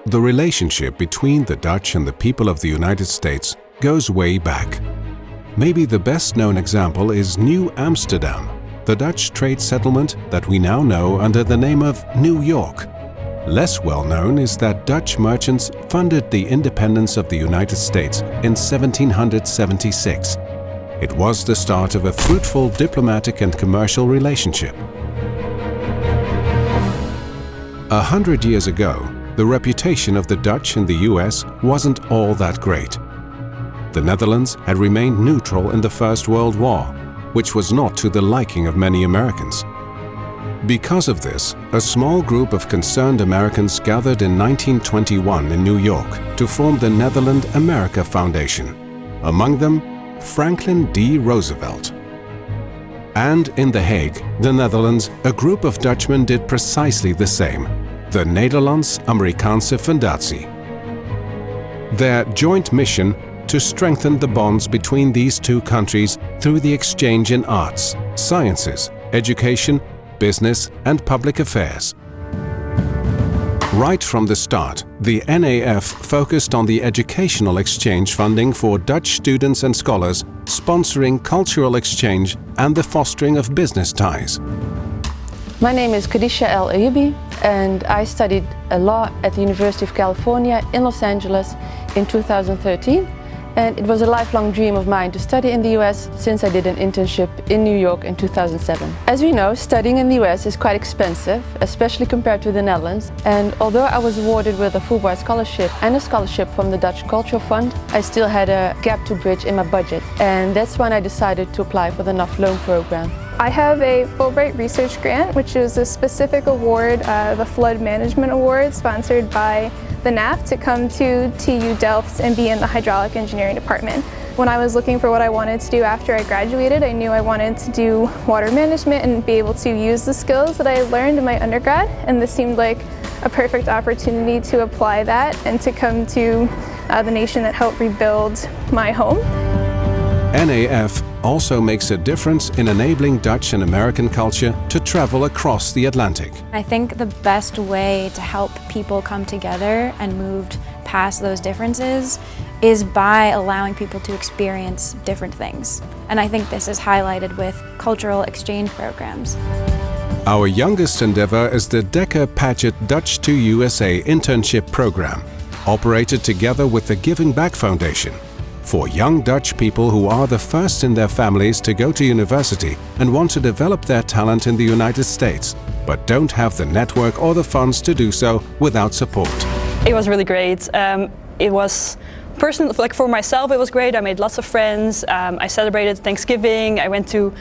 The relationship between the Dutch and the people of the United States goes way back. Maybe the best known example is New Amsterdam, the Dutch trade settlement that we now know under the name of New York. Less well known is that Dutch merchants funded the independence of the United States in 1776. It was the start of a fruitful diplomatic and commercial relationship. 100 years ago, the reputation of the Dutch in the US wasn't all that great. The Netherlands had remained neutral in the First World War, which was not to the liking of many Americans. Because of this, a small group of concerned Americans gathered in 1921 in New York to form the Netherlands-America Foundation, among them Franklin D. Roosevelt. And in The Hague, the Netherlands, a group of Dutchmen did precisely the same, the Nederlands-Amerikaanse Fundatie. Their joint mission to strengthen the bonds between these two countries through the exchange in arts, sciences, education, business and public affairs. Right from the start, the NAF focused on the educational exchange funding for Dutch students and scholars, sponsoring cultural exchange and the fostering of business ties. My name is Khadija El Ayubi and I studied law at the University of California in Los Angeles in 2013. And it was a lifelong dream of mine to study in the US since I did an internship in New York in 2007. As we know, studying in the US is quite expensive, especially compared to the Netherlands. And although I was awarded with a Fulbright scholarship and a scholarship from the Dutch Cultural Fund, I still had a gap to bridge in my budget. And that's when I decided to apply for the NAF loan program. I have a Fulbright research grant, which is a specific award, the Flood Management Award, sponsored by the NAF to come to TU Delft and be in the hydraulic engineering department. When I was looking for what I wanted to do after I graduated, I knew I wanted to do water management and be able to use the skills that I learned in my undergrad, and this seemed like a perfect opportunity to apply that and to come to the nation that helped rebuild my home. NAF also makes a difference in enabling Dutch and American culture to travel across the Atlantic. I think the best way to help people come together and move past those differences is by allowing people to experience different things. And I think this is highlighted with cultural exchange programs. Our youngest endeavor is the Decker Paget Dutch to USA internship program, operated together with the Giving Back Foundation, for young Dutch people who are the first in their families to go to university and want to develop their talent in the United States, but don't have the network or the funds to do so without support. It was really great. It was personal, like for myself, it was great. I made lots of friends. I celebrated Thanksgiving. I went to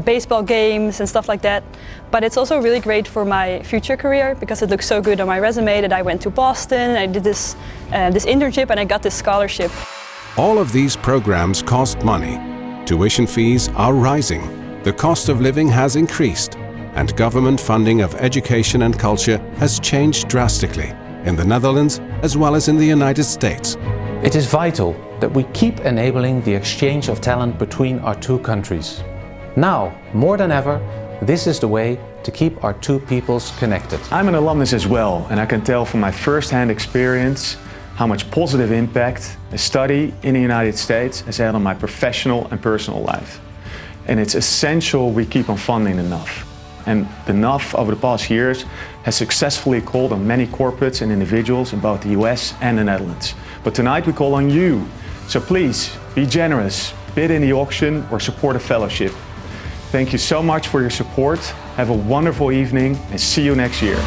baseball games and stuff like that. But it's also really great for my future career because it looks so good on my resume that I went to Boston, I did this internship and I got this scholarship. All of these programs cost money. Tuition fees are rising, the cost of living has increased, and government funding of education and culture has changed drastically in the Netherlands as well as in the United States. It is vital that we keep enabling the exchange of talent between our two countries. Now, more than ever, this is the way to keep our two peoples connected. I'm an alumnus as well, and I can tell from my first-hand experience how much positive impact a study in the United States has had on my professional and personal life. And it's essential we keep on funding the NAF. And the NAF over the past years has successfully called on many corporates and individuals in both the US and the Netherlands. But tonight we call on you. So please, be generous, bid in the auction or support a fellowship. Thank you so much for your support. Have a wonderful evening and see you next year.